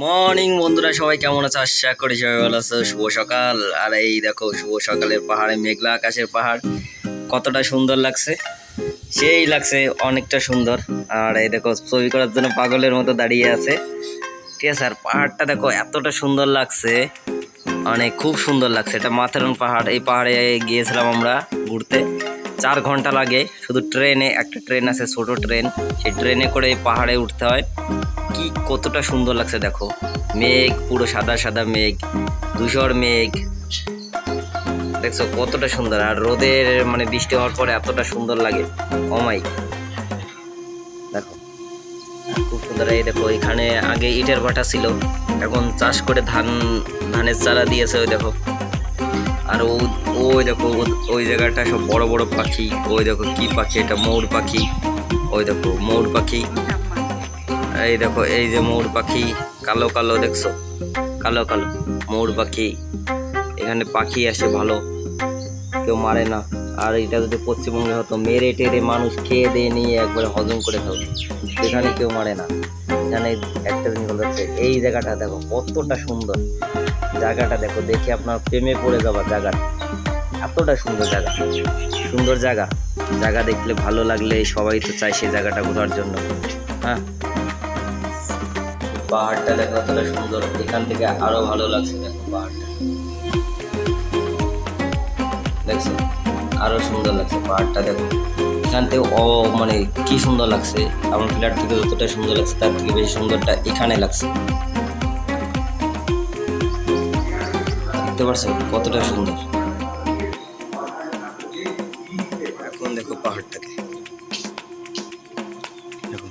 Morning বন্ধুরা, সবাই কেমন আছে? আশা করি সবাই ভালো আছো। শুভ সকাল। আর এই দেখো, শুভ সকালের পাহাড়ে মেঘলা আকাশের পাহাড় কতটা সুন্দর লাগছে, সেই লাগছে অনেকটা সুন্দর। আর এই দেখো, ছবি করার জন্য পাগলের মতো দাঁড়িয়ে আছে, ঠিক আছে। আর পাহাড়টা দেখো এতটা সুন্দর লাগছে, খুব সুন্দর লাগছে। এটা মাথারন পাহাড়। এই পাহাড়ে গিয়েছিলাম আমরা ঘুরতে, 4 ঘন্টা লাগে শুধু ট্রেনে। একটা ট্রেন আছে, ছোট ট্রেন, সেই ট্রেনে করে এই পাহাড়ে উঠতে হয়। কি কতটা সুন্দর লাগছে দেখো, মেঘ পুরো সাদা সাদা মেঘ, ধূসর মেঘ, দেখছো কতটা সুন্দর। আর রোদের বৃষ্টি হওয়ার পরে এতটা সুন্দর লাগে, অমাই দেখো খুব সুন্দর। এই দেখো, এখানে আগে ইটের ভাটা ছিল, এখন চাষ করে ধানের চারা দিয়েছে। ওই দেখো, আর ওই দেখো ওই জায়গাটা সব বড় বড় পাখি। ওই দেখো কি পাখি, এটা ময়ূর পাখি। ওই দেখো ময়ূর পাখি। এই দেখো, এই যে ময়ূর পাখি, কালো কালো দেখছো, কালো কালো ময়ূর পাখি। এখানে পাখি আসে ভালো, কেউ মারে না। আর এটা যদি পশ্চিমবঙ্গে হতো, মেরে টেরে মানুষ খেয়ে দিয়ে নিয়ে একবারে হজম করে খাবে। এখানে কেউ মারে না। এখানে একটা জিনিস বলতে হচ্ছে, এই জায়গাটা দেখো কতটা সুন্দর। জায়গাটা দেখো, দেখে আপনার প্রেমে পড়ে যাবার জায়গাটা, এতটা সুন্দর জায়গা। সুন্দর জায়গা, জায়গা দেখলে ভালো লাগলে সবাই তো চায় সেই জায়গাটা ঘোরার জন্য। হ্যাঁ, পাহাড়টা দেখো কতটা সুন্দর, এখান থেকে আরো ভালো লাগছে। দেখো পাহাড়টা দেখছো, আরো সুন্দর লাগছে পাহাড়টা। দেখো এখান থেকে কি সুন্দর লাগছে। আমার ফ্ল্যাট থেকে যতটা সুন্দর লাগছে, তার থেকে বেশি সুন্দরটা এখানে লাগছে। দেখতে পারছো কতটা সুন্দর। এখন দেখো পাহাড়টাকে, দেখো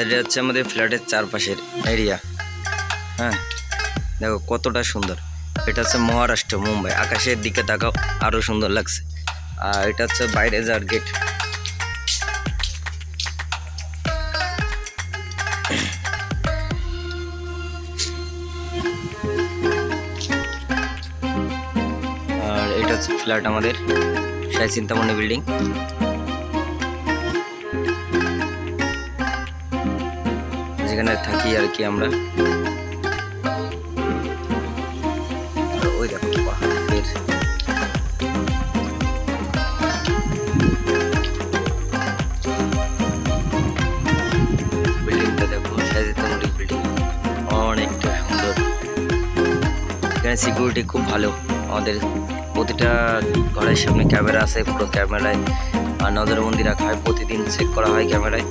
এটা হচ্ছে আমাদের ফ্ল্যাটের চারপাশের এরিয়া। হ্যাঁ, দেখো কতটা সুন্দর। এটা হচ্ছে মহারাষ্ট্র, মুম্বাই। আকাশের দিকে তাকাও, আরো সুন্দর লাগছে। আর এটা হচ্ছে বাইরে যাওয়ার গেট। আর এটা হচ্ছে ফ্ল্যাট আমাদের, সাই চিন্তামণি বিল্ডিং। যেখানে থাকি আর কি আমরা। ওই দেখো পাহাড়ের বিল্ডিংটা দেখো, সাইজিতামুড়ি বিল্ডিং, অনেকটা সুন্দর। এখানে সিকিউরিটি খুব ভালো। আমাদের প্রতিটা ঘরের সামনে ক্যামেরা আছে, পুরো ক্যামেরায় আর নজরবন্দি রাখা হয়, প্রতিদিন চেক করা হয় ক্যামেরায়।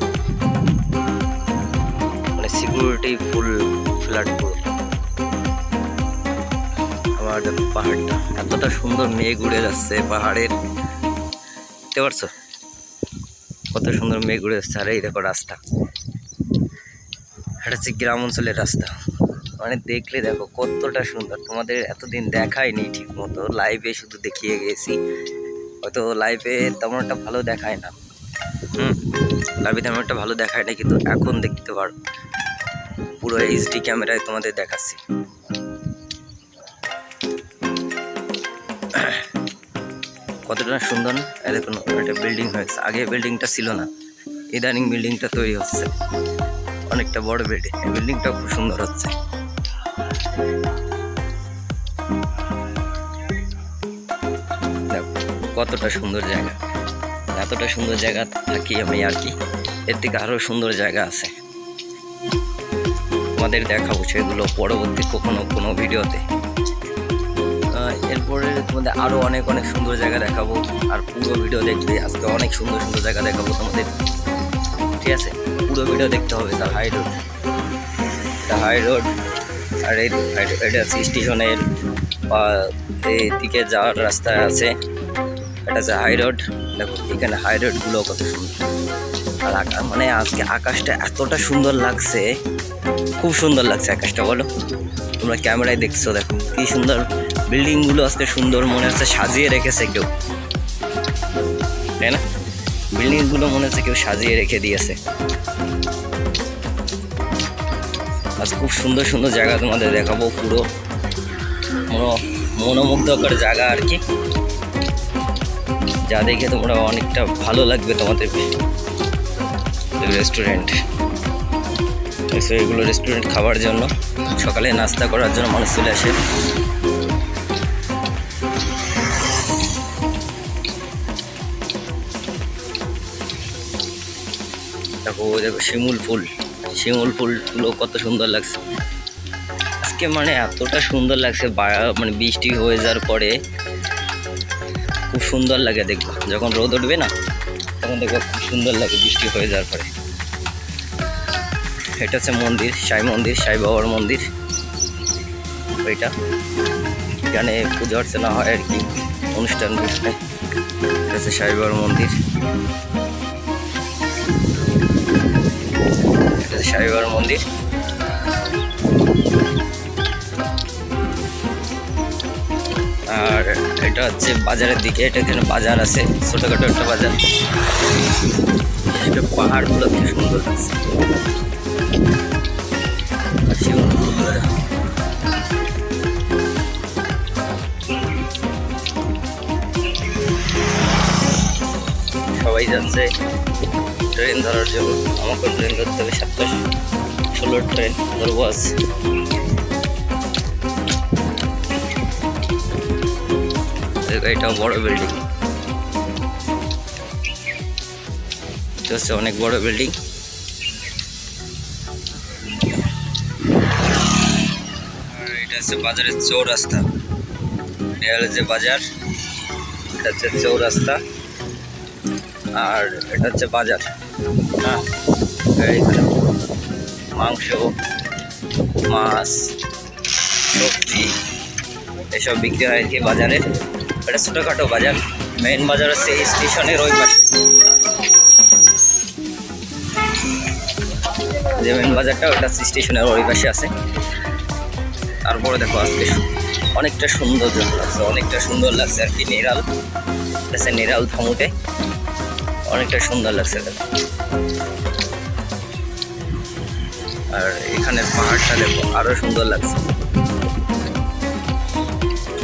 সিকিউরিটি ফুল ফ্ল্যাট পুরো। আবার পাহাড়টা এতটা সুন্দর, মেঘ উড়ে যাচ্ছে পাহাড়ের, দেখতে পারছো কত সুন্দর মেঘ উড়ে যাচ্ছে। আর এই দেখো রাস্তা, এটা হচ্ছে গ্রাম অঞ্চলের রাস্তা। দেখলে দেখো কতটা সুন্দর। তোমাদের এতদিন দেখায়নি ঠিক মতো, লাইভে শুধু দেখিয়ে গেছি। হয়তো লাইভে তেমন একটা ভালো দেখায় না, লাইভে তেমন একটা ভালো দেখায় না, কিন্তু এখন দেখতে পারো পুরো এইচডি ক্যামেরায় তোমাদের দেখাচ্ছি। কতটা সুন্দর। দেখুন, একটা বিল্ডিং হয়েছে, আগে বিল্ডিংটা ছিল না, ইদানিং বিল্ডিংটা তৈরি হচ্ছে, অনেকটা বড় বিল্ডিং। এই বিল্ডিংটা খুব সুন্দর হচ্ছে। দেখো কতটা সুন্দর জায়গা। এতটা সুন্দর জায়গা থাকি আমি আর কি, এর থেকে আরো সুন্দর জায়গা আছে, তোমাদের দেখাবো সেগুলো পরবর্তী কোনো ভিডিওতে। এরপরে তোমাদের আরো অনেক সুন্দর জায়গা দেখাবো। আর পুরো ভিডিও দেখবে, আজকে অনেক সুন্দর সুন্দর জায়গা দেখাবো তোমাদের, ঠিক আছে। পুরো ভিডিও দেখতে হবে। তার হাই রোড, এটা হাই রোড। আর এই এটা হচ্ছে স্টেশনের দিকে যাওয়ার রাস্তা আছে, এটা হচ্ছে হাই রোড। দেখো এখানে হাই রোডগুলো কত সুন্দর। আর আজকে আকাশটা এতটা সুন্দর লাগছে, খুব সুন্দর লাগছে আকাশটা। বলো তোমরা ক্যামেরায় দেখছো, দেখো কি সুন্দর বিল্ডিংগুলো আজকে সুন্দর, মনে হচ্ছে সাজিয়ে রেখেছে কেউ, তাই না? বিল্ডিংগুলো মনে হচ্ছে কেউ সাজিয়ে রেখে দিয়েছে। আজ খুব সুন্দর সুন্দর জায়গা তোমাদের দেখাবো, পুরো মনোমুগ্ধকর জায়গা আর কি, যা দেখে তোমরা অনেকটা ভালো লাগবে তোমাদের। রেস্টুরেন্ট, এগুলো রেস্টুরেন্ট খাবার জন্য। সকালে নাস্তা করার জন্য মানুষ চলে আসে। দেখো দেখো শিমুল ফুলগুলো কত সুন্দর লাগছে আজকে, মানে এতটা সুন্দর লাগছে। মানে বৃষ্টি হয়ে যাওয়ার পরে খুব সুন্দর লাগে দেখবো, যখন রোদ উঠবে না তখন দেখবো খুব সুন্দর লাগে বৃষ্টি হয়ে যাওয়ার পরে। এটা হচ্ছে মন্দির, সাই বাবার মন্দির। ওইটা এখানে পুজো অর্চনা হয় আর কি, অনুষ্ঠান বিষয়। এটা হচ্ছে সাই বাবার মন্দির, এটা হচ্ছে সাই বাবার মন্দির। আর এটা হচ্ছে বাজারের দিকে, এটা এখানে বাজার আছে, ছোটখাটো একটা বাজার। এটা পাহাড়গুলো খুব সুন্দর লাগছে। সবাই যাচ্ছে ট্রেন ধরার জন্য। আমাকে ট্রেন ধরতে হবে, 7:16 ট্রেন ধরবো আজ। এটাও বড় বিল্ডিং, এটা হচ্ছে অনেক বড় বিল্ডিং। আর এটা হচ্ছে বাজারের চৌরাস্তা। এটা হচ্ছে বাজার, এটা হচ্ছে চৌরাস্তা, আর এটা হচ্ছে বাজার। হ্যাঁ, এইখানে মাংস, মাছ, সবজি এসব বিক্রি হয় আর কি বাজারে। এটা ছোটোখাটো বাজার। মেইন বাজার হচ্ছে স্টেশনের ওই পাশে, যে মেইন বাজারটা ওটা স্টেশনের ওই পাশে আছে। তারপরে দেখো আজকে অনেকটা সুন্দর লাগছে, অনেকটা সুন্দর লাগছে আর কি। নিরাল আছে, নিরাল থামুটে অনেকটা সুন্দর লাগছে। আর এখানের পাহাড়টা দেখো আরো সুন্দর লাগছে।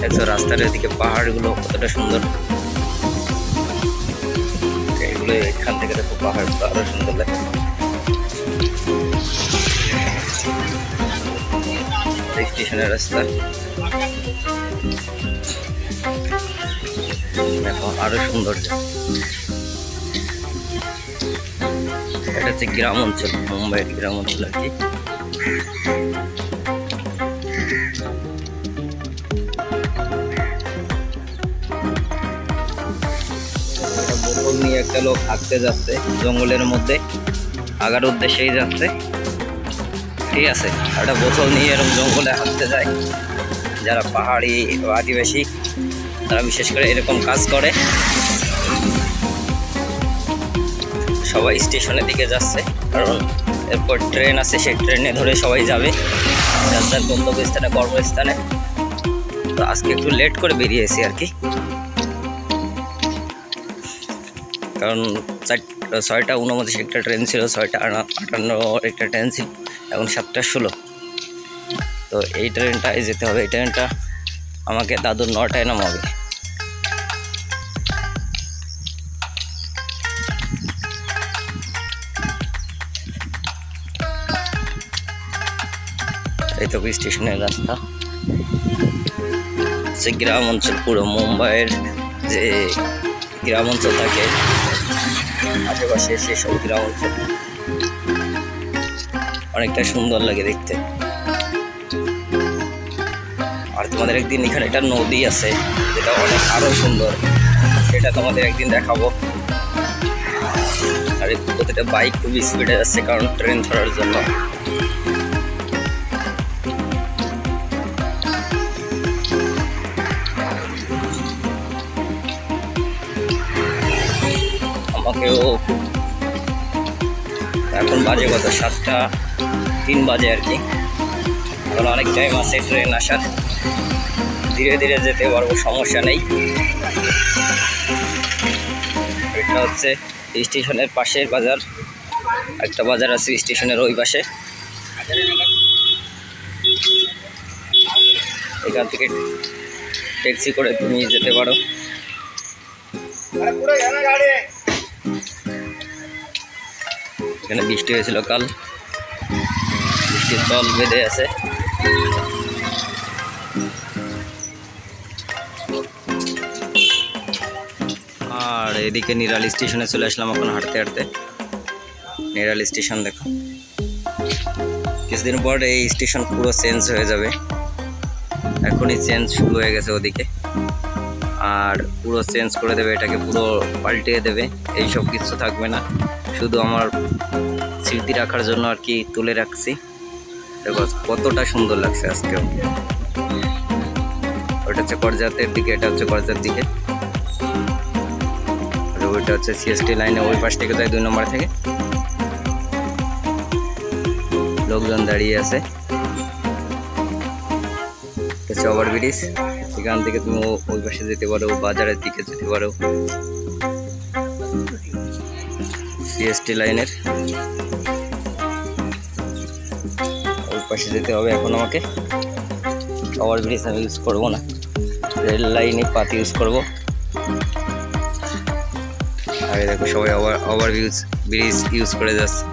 দেখছো রাস্তার এদিকে পাহাড়গুলো কতটা সুন্দর, এগুলো এখান থেকে দেখো পাহাড়গুলো আরো সুন্দর লাগে। স্টেশনের রাস্তা দেখো আরো সুন্দর। এটা হচ্ছে গ্রাম অঞ্চল, মুম্বাইয়ের গ্রাম অঞ্চল আর কি। বোতল নিয়ে একটা লোক হাঁটতে যাচ্ছে জঙ্গলের মধ্যে, আগার উদ্দেশ্যেই যাচ্ছে, ঠিক আছে। একটা বোতল নিয়ে এরকম জঙ্গলে হাঁটতে যায়। যারা পাহাড়ি আদিবাসী তারা বিশেষ করে এরকম কাজ করে। সবাই স্টেশনের দিকে যাচ্ছে, কারণ এরপর ট্রেন আছে, সেই ট্রেনে ধরে সবাই যাবে যার যার গন্তব্যস্থানে, কর্মস্থানে। তো আজকে একটু লেট করে বেরিয়েছি আর কি, কারণ 6:29 একটা ট্রেন ছিল, 6:58 একটা ট্রেন ছিল, এখন 7:16। তো এই ট্রেনটায় যেতে হবে। এই ট্রেনটা আমাকে দাদুর 9টায় নামাবে। এই তো স্টেশনের রাস্তা। সে গ্রাম অঞ্চল, পুরো মুম্বাইয়ের যে গ্রাম অঞ্চল থাকে আশেপাশে, সেসব গ্রাম অঞ্চল অনেকটা সুন্দর লাগে দেখতে। আর তোমাদের একদিন এখানে একটা নদী আছে যেটা অনেক আরো সুন্দর, সেটা তোমাদের একদিন দেখাবো। আর প্রতিটা বাইক খুব স্পিডে যাচ্ছে, কারণ ট্রেন ধরার জন্য। আমাকেও এখন বাজে কত, 7:03 বাজে আর কি। এখন অনেক টাইম আছে ট্রেন আসার, ধীরে ধীরে যেতে পারবো, সমস্যা নেই। এটা হচ্ছে স্টেশনের পাশের বাজার, একটা বাজার আছে স্টেশনের ওই পাশে। এখান থেকে ট্যাক্সি করে তুমি যেতে পারো। এখানে বৃষ্টি হয়েছিল কাল, বৃষ্টির জল বেঁধে আছে। আর এদিকে নিরালি স্টেশনে চলে আসলাম এখন হাঁটতে হাঁটতে। নিরালি স্টেশন দেখো, কিছুদিন পর এই স্টেশন পুরো চেঞ্জ হয়ে যাবে। এখনই চেঞ্জ শুরু হয়ে গেছে ওদিকে, আর পুরো চেঞ্জ করে দেবে, এটাকে পুরো পাল্টিয়ে দেবে। এইসব কিছু থাকবে না, শুধু আমার স্মৃতি রাখার জন্য আর কি তুলে রাখছি। দেখো কতটা সুন্দর লাগছে আজকেও। ওটা হচ্ছে করজাতের দিকে, এটা হচ্ছে করজার দিকে, আর ওইটা হচ্ছে সিএসটি লাইনে ওই পাশ থেকে যায় 2 নম্বর থেকে। লোকজন দাঁড়িয়ে আছে, হচ্ছে ওভারব্রিজ। এখান থেকে তুমি ওই পাশে যেতে পারো, বাজারের দিকে যেতে পারো। সিএসটি লাইনের ওই পাশে যেতে হবে এখন আমাকে। ওভারব্রিজ আমি ইউজ করবো না, রেল লাইনে পাত ইউজ করবো। আর দেখো সবাই ওভারব্রিজ ইউজ করে যাচ্ছে।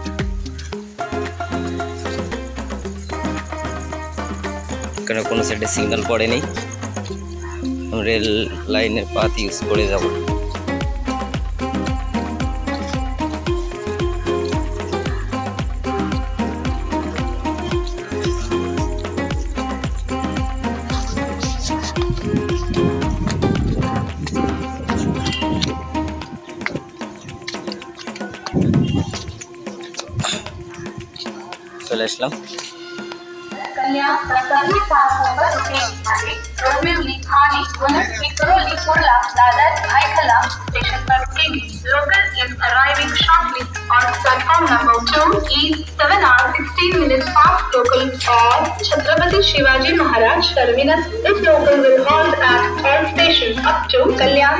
এখানে কোনো সাইডে সিগন্যাল পড়েনি, রেল লাইনের পাত ইউজ করে যাব। চলে আসলাম। कल्याण प्रकल्प पासोबर ठाणे डोंबिवली ठाणे विक्रोली कुर्ला दादर भायखला स्टेशन पर उतरेंगे। Local is arriving shortly on platform number 2 is 7 hours 16 minutes fast local for Chhatrapati Shivaji Maharaj terminus. This local will halt at all stations up to Kalyan.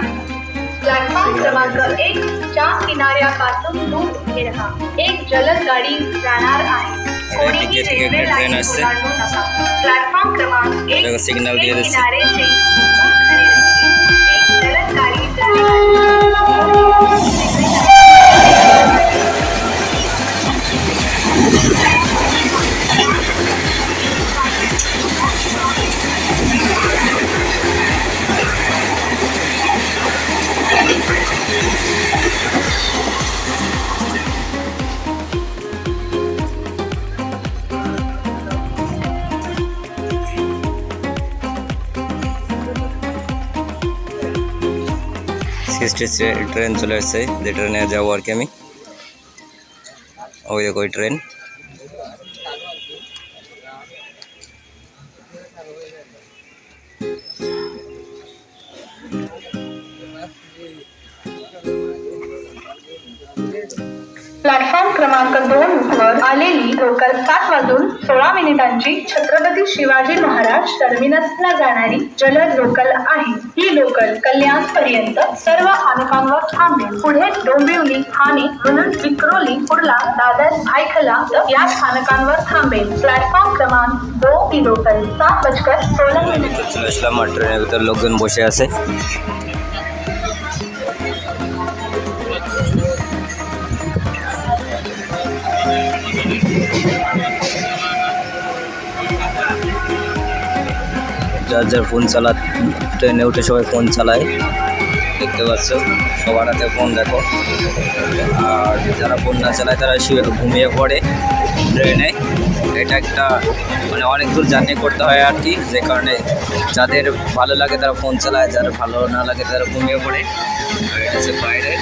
Platform क्रमांक 1 च्या किनाऱ्यापासून दूर उभे राहा। एक जलद गाडी जाणार आहे। कोणीही रेल्वे लाईन ओलांडू नका। प्लॅटफॉर्म क्रमांक 1 सिग्नल दिए के किनारे से दूर खड़े रहिए। एक जलद गाड़ी जाने वाली ট্রেন চলে আসছে, যে ট্রেনে যাবো আর কি আমি। ওই দেখো ওই ট্রেন। प्लॅटफॉर्म क्रमांक 2 वर आलेली लोकल 7:16 छत्रपती शिवाजी महाराज टर्मिनसला जाणारी जलद लोकल आहे। ही लोकल कल्याण पर्यंत सर्व स्थानकांवर थांबेल। पुढे डोंबिवली ठाणे म्हणून विक्रोली कुर्ला दादर भायखला या स्थानकांवर थांबेल। प्लॅटफॉर्म क्रमांक 2 की लोकल 7:16 চলে আসলাম, আর ট্রেনের ভিতরে লোকজন বসে আছে। যার যার ফোন চালা, ট্রেনে উঠে সবাই ফোন চালায়, দেখতে পাচ্ছ সবার হাতে ফোন দেখো। আর যারা ফোন না চালায় তারা ঘুমিয়ে পড়ে ট্রেনে। এটা একটা মানে অনেক দূর জার্নি করতে হয় আর কি, যে কারণে যাদের ভালো লাগে তারা ফোন চালায়, যারা ভালো না লাগে তারা ঘুমিয়ে পড়ে। আর এটা হচ্ছে বাইরে।